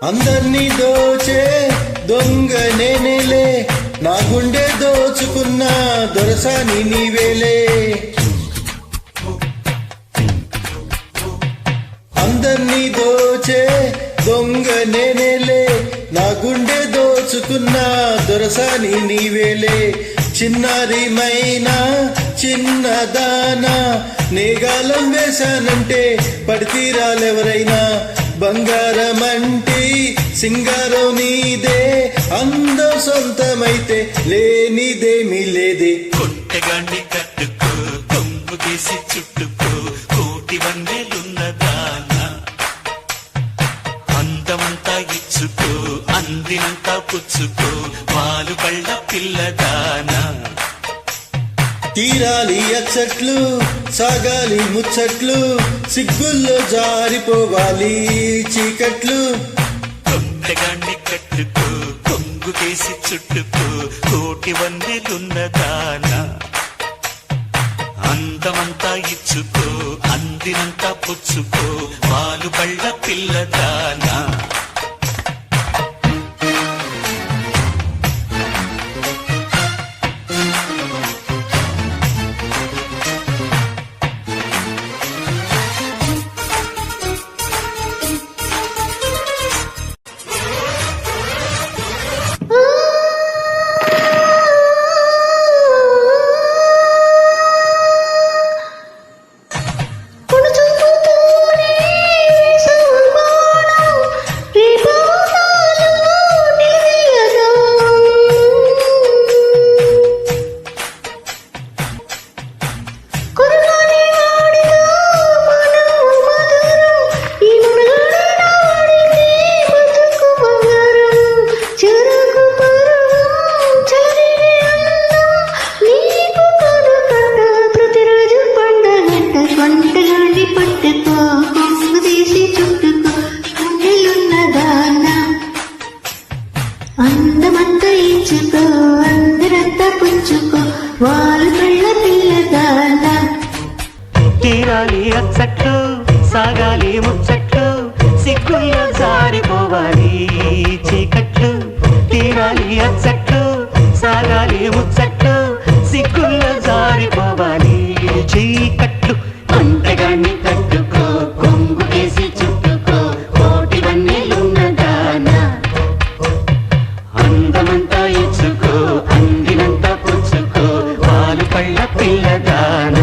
అందర్నీ దోచే దొంగ నేనేలే, నా గుండె దోచుకున్న దొరసాని నీవేలే. అందర్నీ దోచే దొంగ నేనేలే, నా గుండె దోచుకున్న దొరసాని నీవేలే. చిన్నారిమైనా చిన్నదానా నేగాలం వేశానంటే పడితీరాలెవరైనా. బంగారమంటి సింగారం నీదే, అందం సొంతమైతే లేనిదేమీ లేదే. కొట్టగాన్ని కట్టుకో, కొంగు తీసి చుట్టుకో, కోటి వందెలున్నదానా. అందమంతా ఇచ్చుకో, అందినంతా పుచ్చుకో, పాలు కళ్ళ పిల్లదానా. తీరాలి అచ్చట్లు, సాగాలి ముచ్చట్లు, సిగ్గుల్లో జారిపోవాలి చీకట్లు. కొట్టగాన్ని కట్టుకో, కొంగు కేసి చుట్టుకో, కోటి వందెలున్నదానా. అందమంతా ఇచ్చుకో, అందినంతా పుచ్చుకో, పాలు కళ్ళ పిల్లదానా. అందమంతా ఇచ్చుకో, అందరంతా పుచ్చుకో, వాళ్ళు కళ్ళ పిల్లదానా. తీరాలి అచ్చట్లు, సాగాలి ముచ్చట్లు, సిగ్గుల్లో జారిపోవాలి చీకట్లు. తీరాలి అచ్చట్లు, సాగాలి ముచ్చట్లు, సిగ్గుల్లో జారిపోవాలి చీకట్లు. అంతగాన్ని కట్టుకో, కొంగు కేసి చుట్టుకో, కోటి వన్నెలున్నదానా. అందమంతా ఇచ్చుకో, అందినంతా పుచ్చుకో, పాలు పళ్ళ పిల్లదానా.